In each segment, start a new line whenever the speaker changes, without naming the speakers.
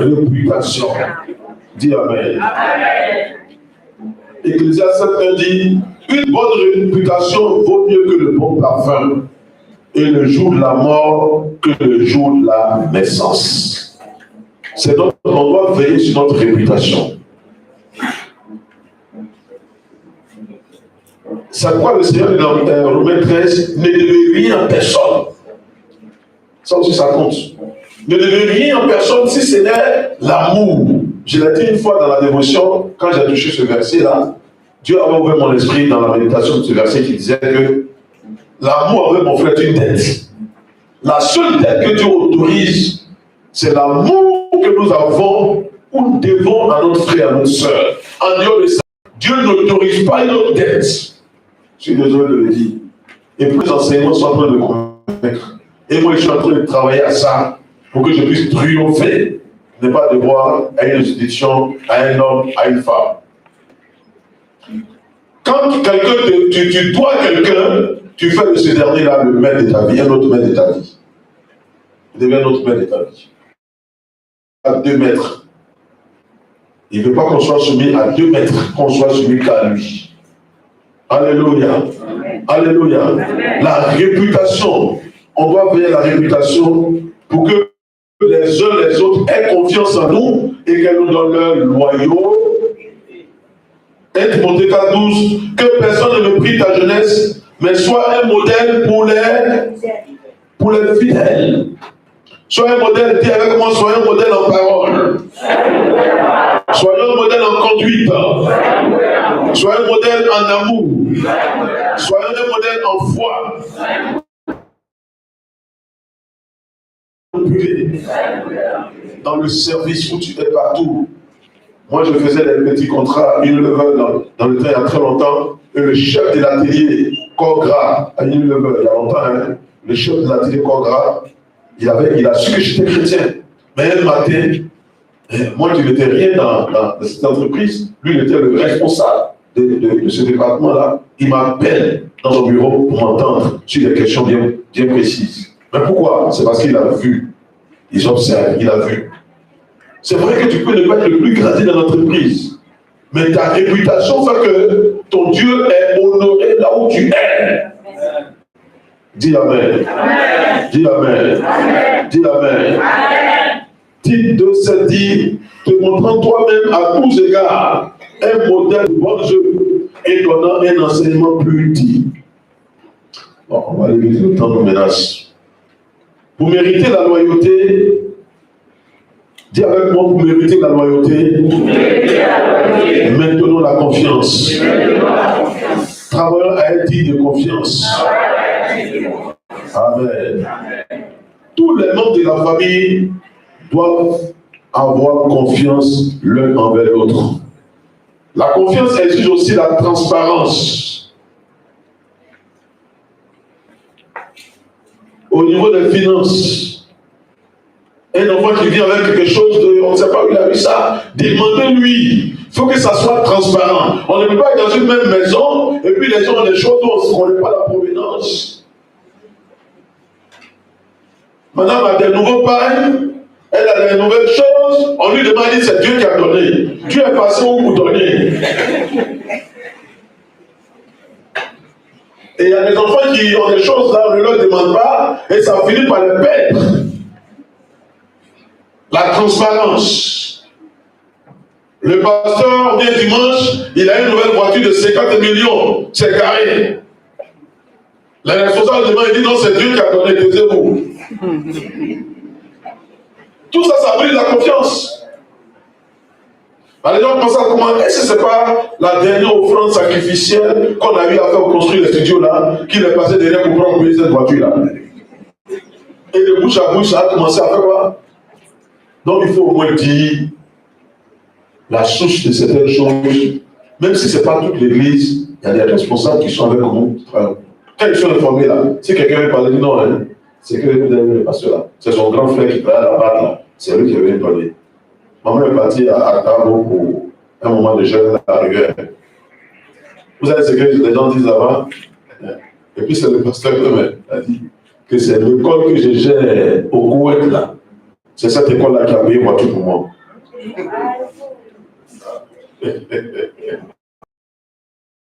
réputation. Dis Amen. Ecclésiaste 7 dit, une bonne réputation vaut mieux que le bon parfum, et le jour de la mort que le jour de la naissance. C'est donc on doit veiller sur notre réputation. C'est pourquoi le Seigneur dans Romains 13 ne devait rien à personne. Ça aussi ça compte. Ne devait rien à personne si ce n'est l'amour. Je l'ai dit une fois dans la dévotion, quand j'ai touché ce verset-là, Dieu avait ouvert mon esprit dans la méditation de ce verset qui disait que l'amour avec mon frère est une dette. La seule dette que Dieu autorise, c'est l'amour que nous avons ou nous devons à notre frère, à notre soeur. En dehors de ça, Dieu n'autorise pas une autre dette. Je suis désolé de le dire. Et plus les enseignements sont en train de me convaincre. Et moi, je suis en train de travailler à ça pour que je puisse triompher, ne pas devoir à une institution, à un homme, à une femme. Quand tu dois quelqu'un, tu fais de ce dernier-là le maître de ta vie, un autre maître de ta vie. Il devient un autre maître de ta vie. À 2 mètres. Il ne veut pas qu'on soit soumis à 2 mètres, qu'on soit soumis qu'à lui. Alléluia. Amen. Alléluia. Amen. La réputation. On doit veiller à la réputation pour que les uns les autres aient confiance en nous et qu'elles nous donnent leur loyaux. 1 Timothée 4:12, que personne ne méprise ta jeunesse, mais sois un modèle pour les fidèles. Sois un modèle, dis avec moi, sois un modèle en parole. Soyons un modèle en conduite. Soyons un modèle en amour. Soyons un modèle en foi. Dans le service où tu es partout. Moi, je faisais des petits contrats à Unilever dans le train il y a très longtemps. Et le chef de l'atelier Cogra à Unilever, il y a longtemps, hein, le chef de l'atelier Cogra, il a su que j'étais chrétien. Mais un matin, moi qui n'étais rien dans cette entreprise, lui il était le responsable de ce département-là. Il m'appelle dans son bureau pour m'entendre sur des questions bien précises. Mais pourquoi? C'est parce qu'il a vu. Ils observent, il a vu. C'est vrai que tu peux ne pas être le plus gradé dans l'entreprise, mais ta réputation fait que ton Dieu est honoré là où tu es. Dis Amen. Amen. Dis Amen. Amen. Dis Amen. Amen. Tite 2:7 dit, te montrant toi-même à tous égards un modèle de bonne œuvre et donnant un enseignement plus utile. Bon, on va aller vite, le temps nous menace. Pour mériter la loyauté, dis avec moi, pour mériter la loyauté, maintenons la confiance. Travaillons à être digne de confiance. Amen. Tous les membres de la famille doivent avoir confiance l'un envers l'autre. La confiance exige aussi la transparence. Au niveau des finances, un enfant qui vient avec quelque chose, on ne sait pas où il a vu ça, demandez-lui. Il faut que ça soit transparent. On ne peut pas être dans une même maison et puis les gens ont des choses dont on ne connaît pas la provenance. Madame a des nouveaux pains, elle a des nouvelles choses, on lui demande, c'est Dieu qui a donné. Dieu est passé où pour donner. Et il y a des enfants qui ont des choses là, on ne leur demande pas, et ça finit par les perdre. La transparence. Le pasteur vient dimanche, il a une nouvelle voiture de 50 millions, c'est carré. Les responsables demandent, il dit non, c'est Dieu qui a donné, taisez-vous. Tout ça, ça brise la confiance. Les gens pensent à comment, est-ce que ce n'est pas la dernière offrande sacrificielle qu'on a eu à faire pour construire les studios là, qu'il est passé derrière pour prendre payer cette voiture là. Et de bouche à bouche, ça a commencé à faire quoi? Donc il faut au moins dire la source de certaines choses, même si ce n'est pas toute l'église, il y a des responsables qui sont avec nous. Quand ils sont informés là, si quelqu'un veut parler, non, hein, c'est que le pasteur là, c'est son grand frère qui travaille à la batte là, c'est lui qui veut parler. Maman est partie à Cabo pour un moment de jeûne à la rigueur. Vous savez ce que les gens disent là-bas? Et puis c'est le pasteur qui a dit que c'est l'école que je gère au Koweït là. C'est cette école-là qui a payé voiture pour moi.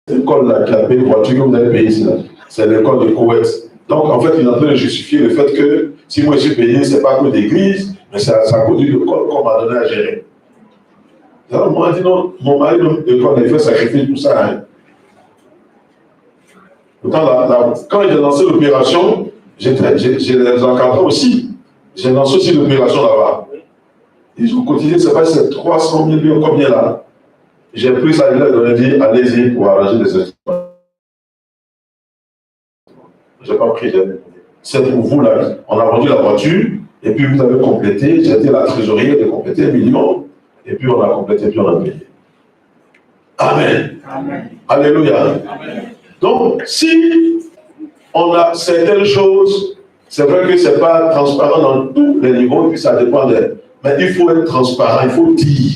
Cette école-là qui a payé voiture que vous avez payé ici, c'est l'école de Koweït. Donc, en fait, il est en train de justifier le fait que si moi je suis payé, ce n'est pas à cause d'église, mais c'est à cause d'une école qu'on m'a donné à gérer. Alors, moi, je dis non, mon mari, l'école, il fait sacrifice pour ça. Hein. Pourtant, quand j'ai lancé l'opération, j'ai les encadrés aussi. J'ai lancé aussi l'opération là-bas. Ils ont cotisé, c'est pas c'est 300 millions, combien là? J'ai pris ça, il leur a dit, allez-y pour arranger les instruments. Je n'ai pas pris, c'est pour vous là. On a vendu la voiture, et puis vous avez complété, j'ai été la trésorière de compléter 1 million, et puis on a complété, puis on a payé. Amen. Amen. Alléluia. Amen. Donc, si on a certaines choses, c'est vrai que ce n'est pas transparent dans tous les niveaux, et puis ça dépend mais il faut être transparent, il faut dire.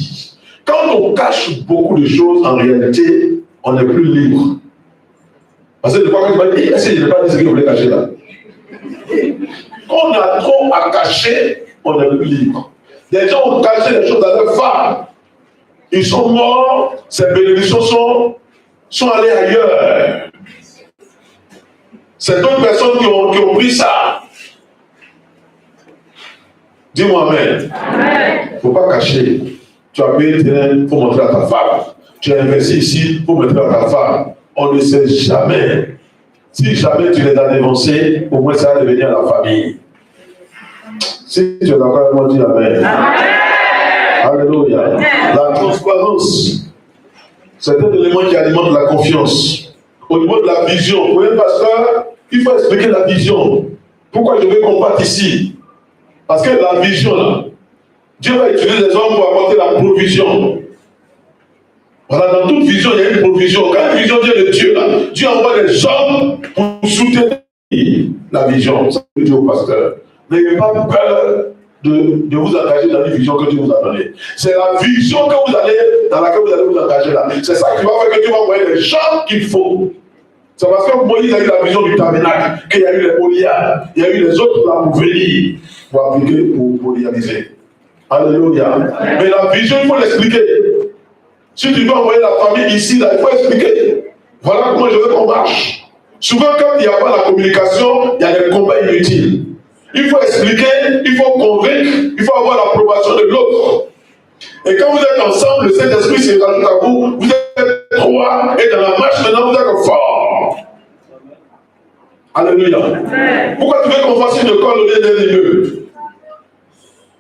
Quand on cache beaucoup de choses, en réalité, on n'est plus libre. Parce que des fois, quand tu vas dire, est-ce que je n'ai pas dit ce que je voulais cacher là? Quand on a trop à cacher, on n'est plus libre. Les gens ont caché les choses à leurs femmes. Ils sont morts, ces bénédictions sont allées ailleurs. C'est d'autres personnes qui ont pris ça. Dis-moi Amen. Il ne faut pas cacher. Tu as payé, il faut montrer à ta femme. Tu as investi ici, il faut montrer à ta femme. On ne sait jamais. Si jamais tu les as dénoncés, au moins ça va devenir la famille. Si tu es d'accord avec moi, dis Amen. Alléluia. La transparence, c'est un élément qui alimente la confiance. Au niveau de la vision, vous voyez, pasteur, il faut expliquer la vision. Pourquoi je veux qu'on parte ici? Parce que la vision, là, Dieu va utiliser les hommes pour apporter la provision. Voilà, dans toute vision, il y a une provision. Quand une vision vient de Dieu, là, Dieu envoie des hommes pour soutenir la vision. Ça veut dire au pasteur, n'ayez pas peur de vous engager dans une vision que Dieu vous a donnée. C'est la vision que vous allez, dans laquelle vous allez vous engager là. C'est ça qui va faire que Dieu va envoyer les gens qu'il faut. C'est parce que Moïse a eu la vision du tabernacle, qu'il y a eu les Olias, il y a eu les autres là pour venir, pour appliquer, pour réaliser. Alléluia. Mais la vision, il faut l'expliquer. Si tu veux envoyer la famille ici, là, il faut expliquer. Voilà comment je veux qu'on marche. Souvent, quand il n'y a pas la communication, il y a des combats inutiles. Il faut expliquer, il faut convaincre, il faut avoir l'approbation de l'autre. Et quand vous êtes ensemble, le Saint-Esprit se rajoute à vous, vous êtes trois, et dans la marche, maintenant, vous êtes fort. Alléluia. Pourquoi tu veux qu'on fasse une école au lieu d'un immeuble?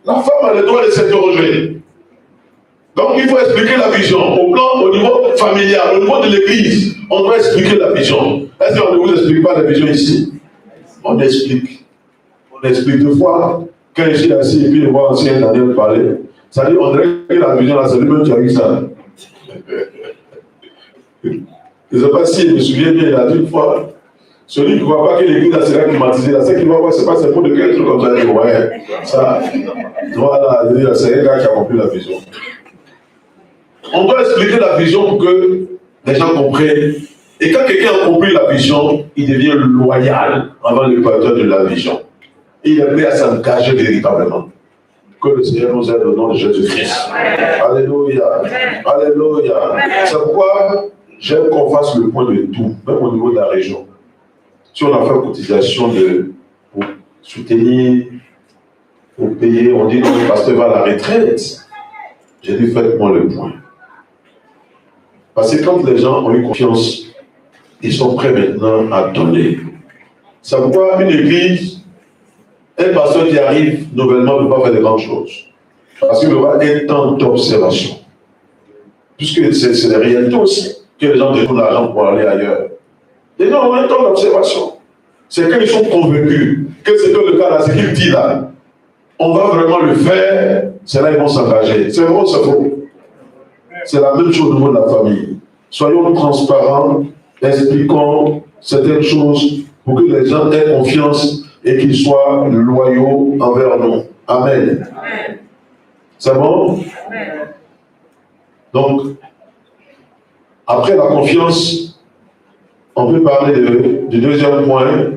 La femme a le droit de s'interroger. Donc il faut expliquer la vision au niveau familial, au niveau de l'église. On doit expliquer la vision. Est-ce qu'on ne vous explique pas la vision ici? On explique. On explique deux fois. Quand je suis assis et puis je vois ancien Daniel parler, ça dit on dirait que la vision là, c'est lui-même qui a eu ça. Je ne sais pas si je me souviens bien, il a dit une fois. Celui qui ne voit pas que l'église sera climatisée, c'est qu'il va voir, c'est pas c'est pour de quel truc comme ça, il dit ouais, ça, voilà, c'est un gars qui a compris la vision. On doit expliquer la vision pour que les gens comprennent. Et quand quelqu'un a compris la vision, il devient loyal avant le porteur de la vision. Et il est prêt à s'engager véritablement. Que le Seigneur nous aide au nom de Jésus-Christ. Alléluia. Alléluia. C'est pourquoi j'aime qu'on fasse le point de tout, même au niveau de la région. Si on a fait une cotisation pour soutenir, pour payer, on dit non, le pasteur va à la retraite. J'ai dit faites-moi le point. Parce que quand les gens ont eu confiance, ils sont prêts maintenant à donner. C'est pourquoi une église, un pasteur qui arrive nouvellement ne peut pas faire de grandes choses. Parce qu'il y aura un temps d'observation. Puisque c'est des réalités aussi que les gens détournent l'argent pour aller ailleurs. Les gens ont un temps d'observation. C'est quand ils sont convaincus que c'est que le cas là, ce qu'il dit là, on va vraiment le faire, c'est là qu'ils vont s'engager. C'est vrai ou c'est faux? C'est la même chose au niveau de la famille. Soyons transparents, expliquons certaines choses pour que les gens aient confiance et qu'ils soient loyaux envers nous. Amen. Amen. C'est bon? Amen. Donc, après la confiance, on peut parler du deuxième point.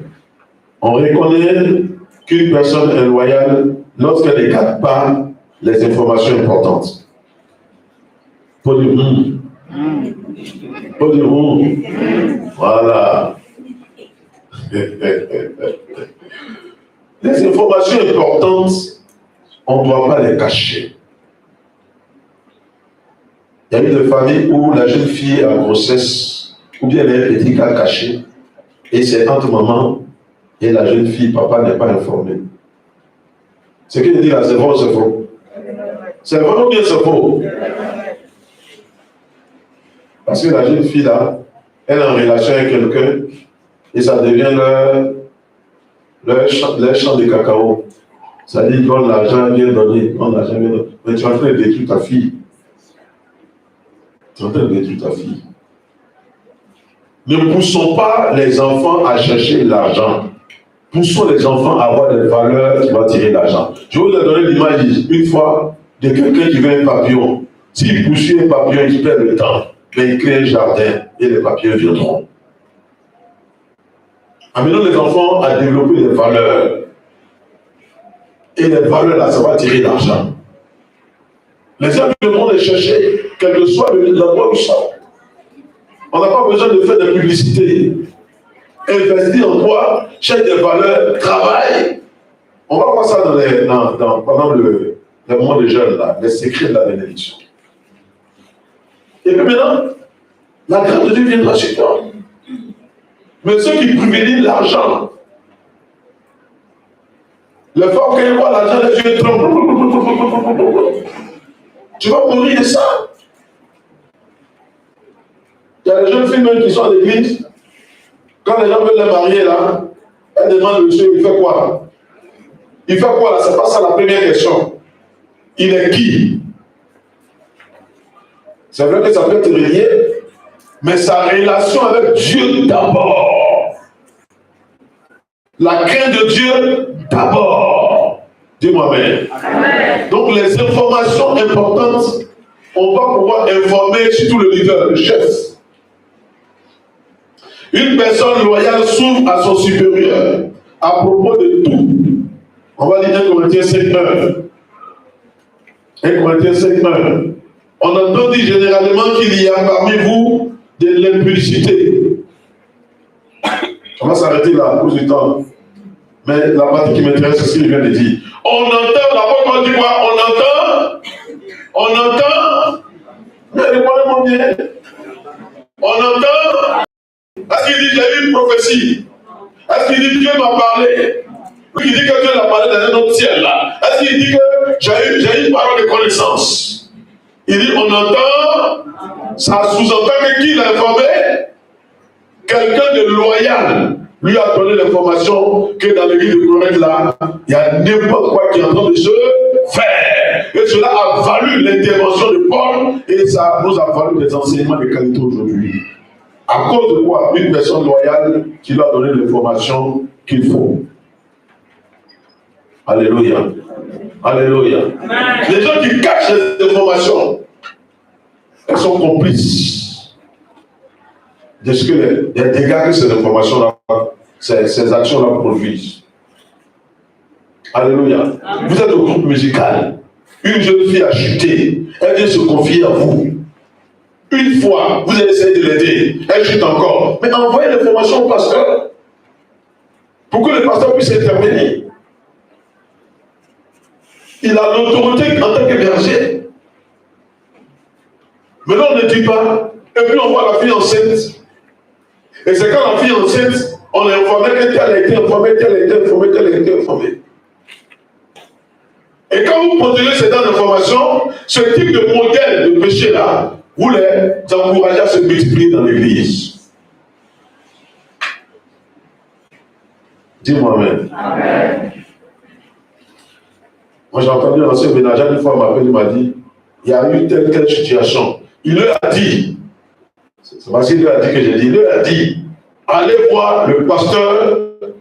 On reconnaît qu'une personne est loyale lorsqu'elle ne garde pas les informations importantes. Pas du Pas du Voilà. Les informations importantes, on ne doit pas les cacher. Il y a eu des familles où la jeune fille a grossesse, ou bien elle a un petit cas caché, et c'est entre maman et la jeune fille, papa n'est pas informé. Ce qu'il dit là, c'est vrai ou c'est faux? C'est vrai ou bien c'est faux? Parce que la jeune fille là, elle est en relation avec quelqu'un, et ça devient leur champ de cacao. Ça dit, donne l'argent, viens donner, donne l'argent, viens donner. Mais tu es en train de détruire ta fille. Tu es en train de détruire ta fille. Ne poussons pas les enfants à chercher l'argent. Poussons les enfants à avoir des valeurs qui vont tirer l'argent. Je vais vous donner l'image une fois de quelqu'un qui veut un papillon. S'il poursuit un papillon, il perd le temps. Mais il crée un jardin et les papillons viendront. Amenons les enfants à développer des valeurs. Et les valeurs là, ça va tirer l'argent. Les gens devront les chercher, quel que soit l'endroit où ils sont. On n'a pas besoin de faire de publicité. Investir en toi, cherche des valeurs, travaille. On va voir ça pendant le moment des jeunes, là, les secrets de la bénédiction. Et puis maintenant, la grâce de Dieu viendra sur toi. Mais ceux qui privilégient l'argent, le fait qu'ils voient l'argent, les yeux tremblent. Tu vas mourir de ça. Il y a des jeunes filles même qui sont à l'église. Quand les gens veulent les marier là, elles demandent le monsieur, il fait quoi? Il fait quoi là? C'est pas ça la première question. Il est qui? C'est vrai que ça peut être relié, mais sa relation avec Dieu d'abord. La crainte de Dieu d'abord. Dis-moi amen. Amen. Donc les informations importantes, on va pouvoir informer surtout le leader, le chef. Une personne loyale s'ouvre à son supérieur à propos de tout. On va lire 1 Corinthiens 5:1. 1 Corinthiens 5:1. On entend dire généralement qu'il y a parmi vous de l'impudicité. On va s'arrêter là, pour du temps. Mais la partie qui m'intéresse, c'est ce qu'il vient de dire. On entend, d'abord, on dit quoi? On entend. Mais répondez-moi bien. On entend. Est-ce qu'il dit j'ai eu une prophétie? Est-ce qu'il dit Dieu m'a parlé? Ou il dit que Dieu l'a parlé dans un autre ciel là? Est-ce qu'il dit que j'ai eu une parole de connaissance? Il dit on entend, ça sous-entend que qui l'a informé? Quelqu'un de loyal lui a donné l'information que dans l'église de Corinthe là, il y a n'importe quoi qui est en train de se faire. Et cela a valu l'intervention de Paul et ça nous a valu des enseignements de qualité aujourd'hui. À cause de quoi? Une personne loyale qui lui a donné l'information qu'il faut. Alléluia. Alléluia. Les gens qui cachent les informations, elles sont complices de ce que les dégâts que ces informations-là, ces actions-là produisent. Alléluia. Amen. Vous êtes au groupe musical. Une jeune fille a chuté. Elle vient se confier à vous. Une fois, vous allez essayer de l'aider. Elle chute encore. Mais envoyez l'information au pasteur pour que le pasteur puisse intervenir. Il a l'autorité en tant que berger. Mais là, on ne dit pas. Et puis on voit la fille enceinte. Et c'est quand la fille enceinte, on est informé que telle a été informée, telle a été informée, telle a été informée. Et quand vous protégez ces temps d'information, ce type de modèle de péché-là, vous les encouragez à se multiplier dans l'église. Dis-moi amen. Amen. Moi j'ai entendu un ancien ménagère une fois m'appeler, il m'a dit, il y a eu telle situation. Il leur a dit, c'est parce qu'il leur a dit que j'ai dit, il leur a dit, allez voir le pasteur,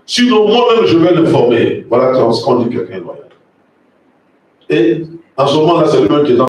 sinon moi-même je vais l'informer. Voilà ce qu'on dit quelqu'un loyal. Et en ce moment-là, c'est lui-même qui est dans